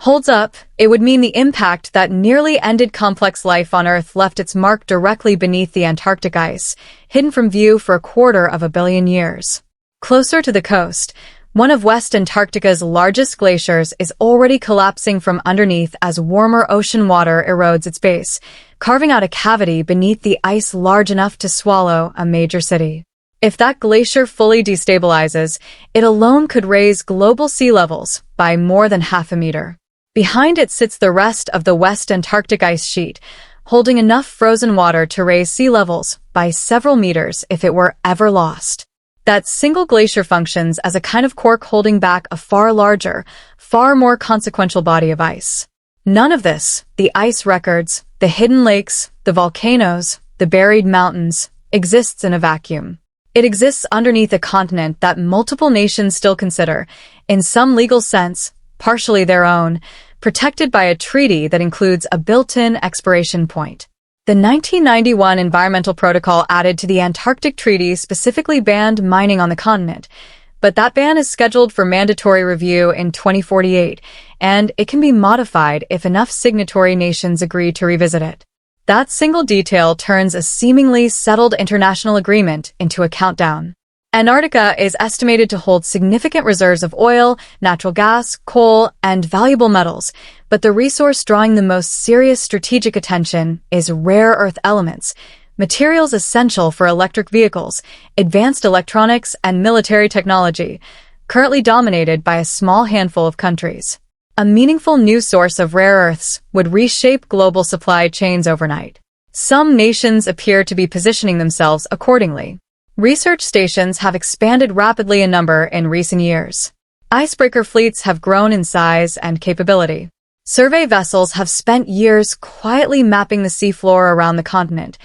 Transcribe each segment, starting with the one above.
holds up, it would mean the impact that nearly ended complex life on Earth left its mark directly beneath the Antarctic ice, hidden from view for 250 million years. Closer to the coast, one of West Antarctica's largest glaciers is already collapsing from underneath as warmer ocean water erodes its base, carving out a cavity beneath the ice large enough to swallow a major city. If that glacier fully destabilizes, it alone could raise global sea levels by more than half a meter. Behind it sits the rest of the West Antarctic ice sheet, holding enough frozen water to raise sea levels by several meters if it were ever lost. That single glacier functions as a kind of cork holding back a far larger, far more consequential body of ice. None of this, the ice records, the hidden lakes, the volcanoes, the buried mountains, exists in a vacuum. It exists underneath a continent that multiple nations still consider, in some legal sense, partially their own, protected by a treaty that includes a built-in expiration point. The 1991 Environmental Protocol added to the Antarctic Treaty specifically banned mining on the continent, but that ban is scheduled for mandatory review in 2048, and it can be modified if enough signatory nations agree to revisit it. That single detail turns a seemingly settled international agreement into a countdown. Antarctica is estimated to hold significant reserves of oil, natural gas, coal, and valuable metals, but the resource drawing the most serious strategic attention is rare earth elements, materials essential for electric vehicles, advanced electronics, and military technology, currently dominated by a small handful of countries. A meaningful new source of rare earths would reshape global supply chains overnight. Some nations appear to be positioning themselves accordingly. Research stations have expanded rapidly in number in recent years. Icebreaker fleets have grown in size and capability. Survey vessels have spent years quietly mapping the seafloor around the continent,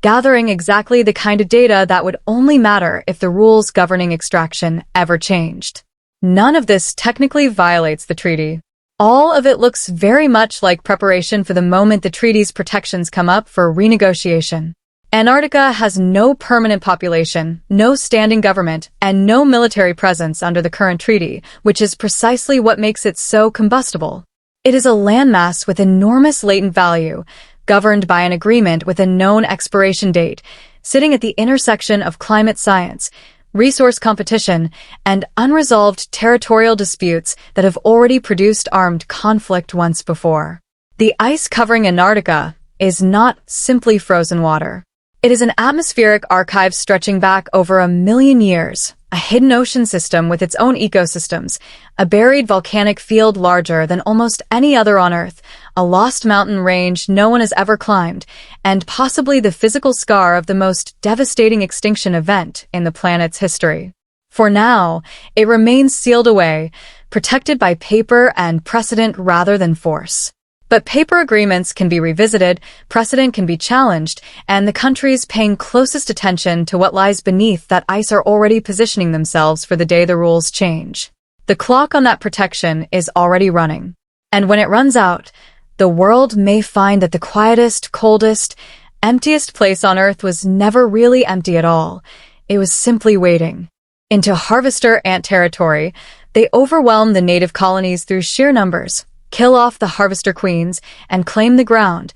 gathering exactly the kind of data that would only matter if the rules governing extraction ever changed. None of this technically violates the treaty. All of it looks very much like preparation for the moment the treaty's protections come up for renegotiation. Antarctica has no permanent population, no standing government, and no military presence under the current treaty, which is precisely what makes it so combustible. It is a landmass with enormous latent value, governed by an agreement with a known expiration date, sitting at the intersection of climate science, resource competition, and unresolved territorial disputes that have already produced armed conflict once before. The ice covering Antarctica is not simply frozen water. It is an atmospheric archive stretching back over 1 million years, a hidden ocean system with its own ecosystems, a buried volcanic field larger than almost any other on Earth, a lost mountain range no one has ever climbed, and possibly the physical scar of the most devastating extinction event in the planet's history. For now, it remains sealed away, protected by paper and precedent rather than force. But paper agreements can be revisited, precedent can be challenged, and the countries paying closest attention to what lies beneath that ice are already positioning themselves for the day the rules change. The clock on that protection is already running. And when it runs out, the world may find that the quietest, coldest, emptiest place on Earth was never really empty at all. It was simply waiting. Into harvester ant territory, they overwhelm the native colonies through sheer numbers, kill off the harvester queens, and claim the ground,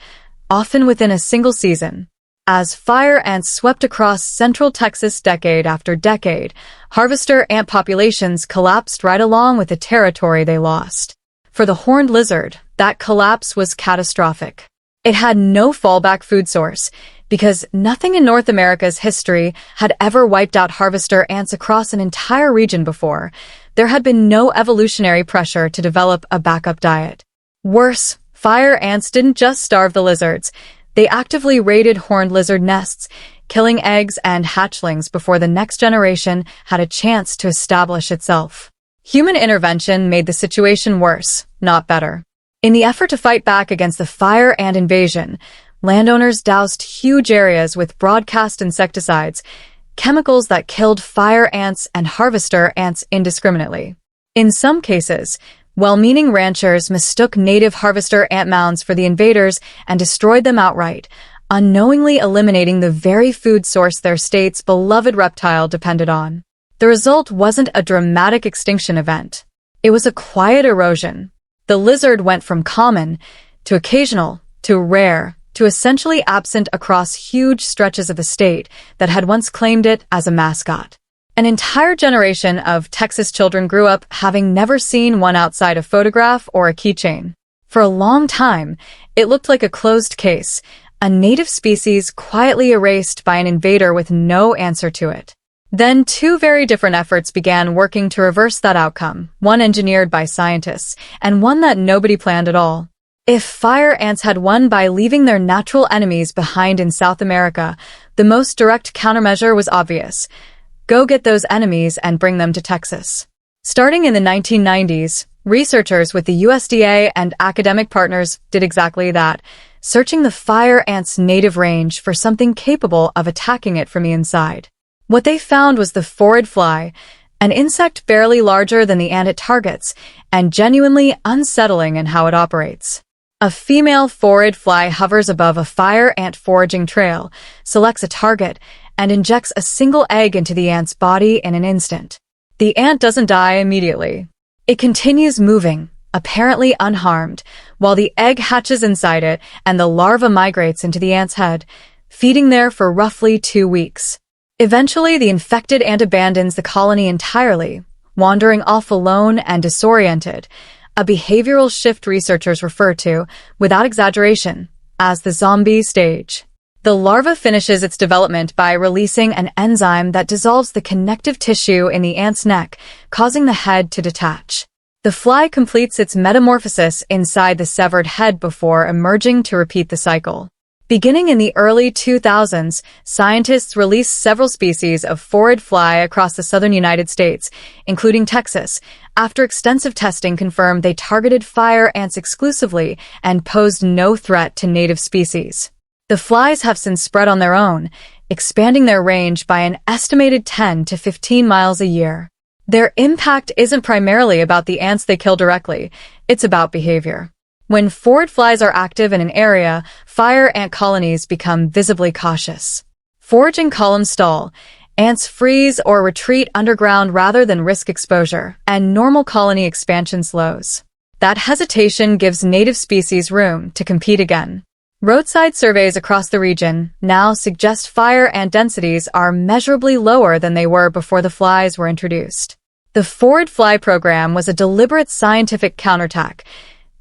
often within a single season. As fire ants swept across central Texas decade after decade, harvester ant populations collapsed right along with the territory they lost. For the horned lizard, that collapse was catastrophic. It had no fallback food source, because nothing in North America's history had ever wiped out harvester ants across an entire region before. There had been no evolutionary pressure to develop a backup diet. Worse, fire ants didn't just starve the lizards. They actively raided horned lizard nests, killing eggs and hatchlings before the next generation had a chance to establish itself. Human intervention made the situation worse, not better. In the effort to fight back against the fire ant invasion, landowners doused huge areas with broadcast insecticides, chemicals that killed fire ants and harvester ants indiscriminately. In some cases, well-meaning ranchers mistook native harvester ant mounds for the invaders and destroyed them outright, unknowingly eliminating the very food source their state's beloved reptile depended on. The result wasn't a dramatic extinction event. It was a quiet erosion. The lizard went from common to occasional to rare to essentially absent across huge stretches of the state that had once claimed it as a mascot. An entire generation of Texas children grew up having never seen one outside a photograph or a keychain. For a long time, it looked like a closed case, a native species quietly erased by an invader with no answer to it. Then two very different efforts began working to reverse that outcome, one engineered by scientists, and one that nobody planned at all. If fire ants had won by leaving their natural enemies behind in South America, the most direct countermeasure was obvious. Go get those enemies and bring them to Texas. Starting in the 1990s, researchers with the USDA and academic partners did exactly that, searching the fire ant's native range for something capable of attacking it from the inside. What they found was the phorid fly, an insect barely larger than the ant it targets, and genuinely unsettling in how it operates. A female phorid fly hovers above a fire ant foraging trail, selects a target, and injects a single egg into the ant's body in an instant. The ant doesn't die immediately. It continues moving, apparently unharmed, while the egg hatches inside it and the larva migrates into the ant's head, feeding there for roughly 2 weeks. Eventually, the infected ant abandons the colony entirely, wandering off alone and disoriented, a behavioral shift researchers refer to, without exaggeration, as the zombie stage. The larva finishes its development by releasing an enzyme that dissolves the connective tissue in the ant's neck, causing the head to detach. The fly completes its metamorphosis inside the severed head before emerging to repeat the cycle. Beginning in the early 2000s, scientists released several species of phorid fly across the southern United States, including Texas, after extensive testing confirmed they targeted fire ants exclusively and posed no threat to native species. The flies have since spread on their own, expanding their range by an estimated 10 to 15 miles a year. Their impact isn't primarily about the ants they kill directly, it's about behavior. When phorid flies are active in an area, fire ant colonies become visibly cautious. Foraging columns stall, ants freeze or retreat underground rather than risk exposure, and normal colony expansion slows. That hesitation gives native species room to compete again. Roadside surveys across the region now suggest fire ant densities are measurably lower than they were before the flies were introduced. The phorid fly program was a deliberate scientific counterattack,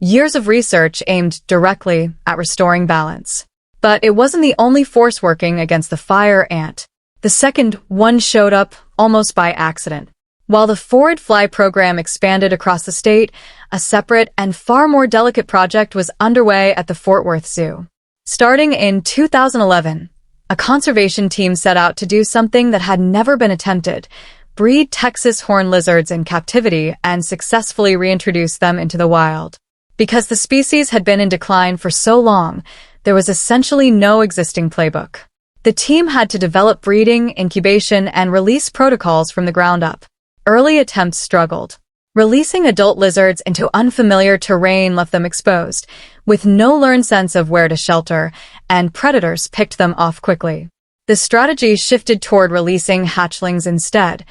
years of research aimed directly at restoring balance. But it wasn't the only force working against the fire ant. The second one showed up almost by accident. While the phorid fly program expanded across the state, a separate and far more delicate project was underway at the Fort Worth Zoo. Starting in 2011, a conservation team set out to do something that had never been attempted: breed Texas horned lizards in captivity and successfully reintroduce them into the wild. Because the species had been in decline for so long, there was essentially no existing playbook. The team had to develop breeding, incubation, and release protocols from the ground up. Early attempts struggled. Releasing adult lizards into unfamiliar terrain left them exposed, with no learned sense of where to shelter, and predators picked them off quickly. The strategy shifted toward releasing hatchlings instead,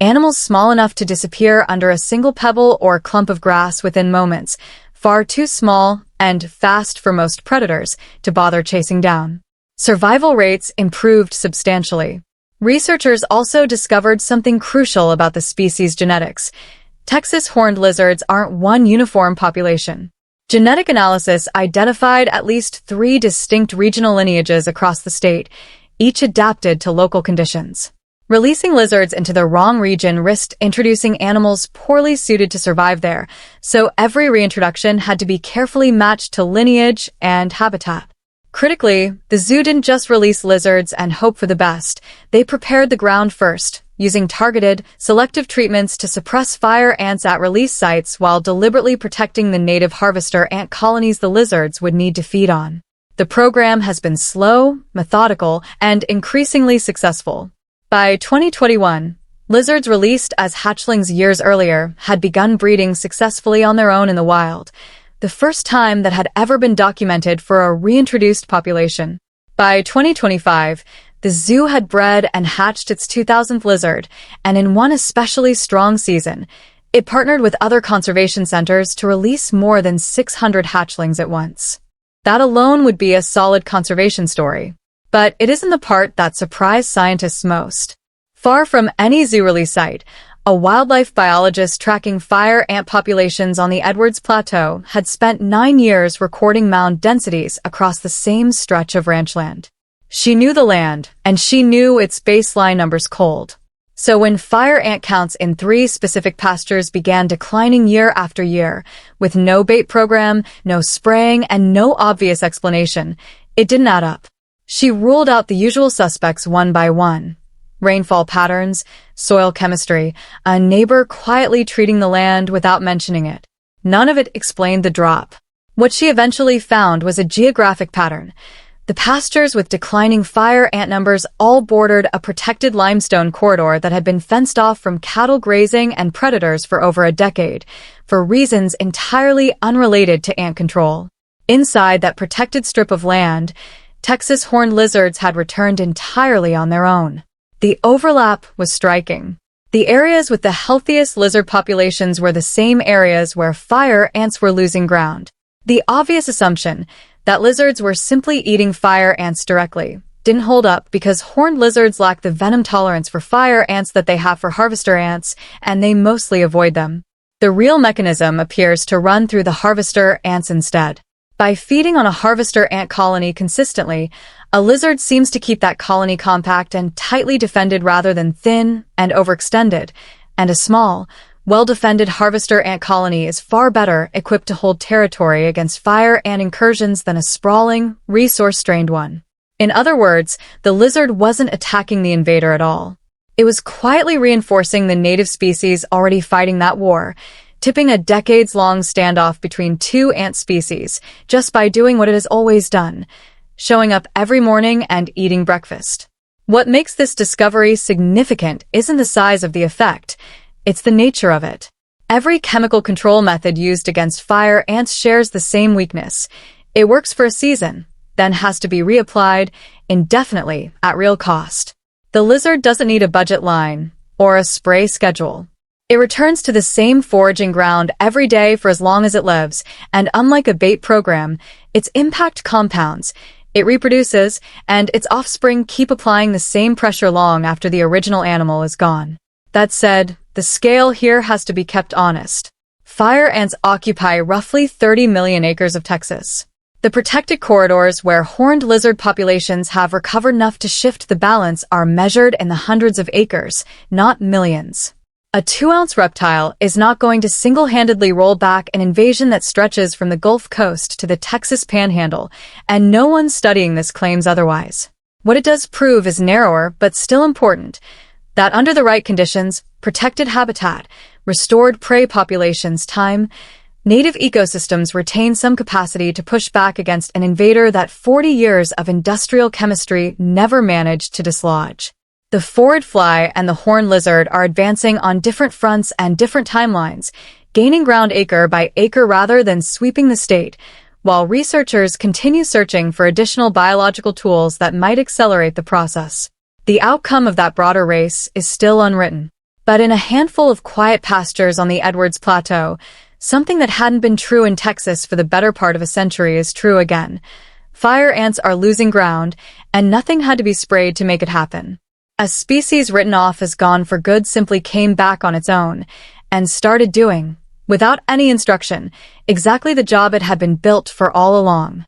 animals small enough to disappear under a single pebble or clump of grass within moments, far too small and fast for most predators to bother chasing down. Survival rates improved substantially. Researchers also discovered something crucial about the species' genetics. Texas horned lizards aren't one uniform population. Genetic analysis identified at least 3 distinct regional lineages across the state, each adapted to local conditions. Releasing lizards into the wrong region risked introducing animals poorly suited to survive there, so every reintroduction had to be carefully matched to lineage and habitat. Critically, the zoo didn't just release lizards and hope for the best. They prepared the ground first, using targeted, selective treatments to suppress fire ants at release sites while deliberately protecting the native harvester ant colonies the lizards would need to feed on. The program has been slow, methodical, and increasingly successful. By 2021, lizards released as hatchlings years earlier had begun breeding successfully on their own in the wild, the first time that had ever been documented for a reintroduced population. By 2025, the zoo had bred and hatched its 2000th lizard, and in one especially strong season, It partnered with other conservation centers to release more than 600 hatchlings at once. That alone would be a solid conservation story. But it isn't the part that surprised scientists most. Far from any zoo release site, a wildlife biologist tracking fire ant populations on the Edwards Plateau had spent 9 years recording mound densities across the same stretch of ranchland. She knew the land, and she knew its baseline numbers cold. So when fire ant counts in 3 specific pastures began declining year after year, with no bait program, no spraying, and no obvious explanation, it didn't add up. She ruled out the usual suspects one by one. Rainfall patterns, soil chemistry, a neighbor quietly treating the land without mentioning it. None of it explained the drop. What she eventually found was a geographic pattern. The pastures with declining fire ant numbers all bordered a protected limestone corridor that had been fenced off from cattle grazing and predators for over a decade, for reasons entirely unrelated to ant control. Inside that protected strip of land, Texas horned lizards had returned entirely on their own. The overlap was striking. The areas with the healthiest lizard populations were the same areas where fire ants were losing ground. The obvious assumption that lizards were simply eating fire ants directly didn't hold up because horned lizards lack the venom tolerance for fire ants that they have for harvester ants, and they mostly avoid them. The real mechanism appears to run through the harvester ants instead. By feeding on a harvester ant colony consistently, a lizard seems to keep that colony compact and tightly defended rather than thin and overextended, and a small, well-defended harvester ant colony is far better equipped to hold territory against fire ant incursions than a sprawling, resource-strained one. In other words, the lizard wasn't attacking the invader at all. It was quietly reinforcing the native species already fighting that war, tipping a decades-long standoff between 2 ant species just by doing what it has always done, showing up every morning and eating breakfast. What makes this discovery significant isn't the size of the effect, it's the nature of it. Every chemical control method used against fire ants shares the same weakness. It works for a season, then has to be reapplied indefinitely at real cost. The lizard doesn't need a budget line or a spray schedule. It returns to the same foraging ground every day for as long as it lives, and unlike a bait program, its impact compounds. It reproduces, and its offspring keep applying the same pressure long after the original animal is gone. That said, the scale here has to be kept honest. Fire ants occupy roughly 30 million acres of Texas. The protected corridors where horned lizard populations have recovered enough to shift the balance are measured in the hundreds of acres, not millions. A 2-ounce reptile is not going to single-handedly roll back an invasion that stretches from the Gulf Coast to the Texas Panhandle, and no one studying this claims otherwise. What it does prove is narrower but still important, that under the right conditions, protected habitat, restored prey populations time, native ecosystems retain some capacity to push back against an invader that 40 years of industrial chemistry never managed to dislodge. The phorid fly and the horned lizard are advancing on different fronts and different timelines, gaining ground acre by acre rather than sweeping the state, while researchers continue searching for additional biological tools that might accelerate the process. The outcome of that broader race is still unwritten. But in a handful of quiet pastures on the Edwards Plateau, something that hadn't been true in Texas for the better part of a century is true again. Fire ants are losing ground, and nothing had to be sprayed to make it happen. A species written off as gone for good simply came back on its own, and started doing, without any instruction, exactly the job it had been built for all along.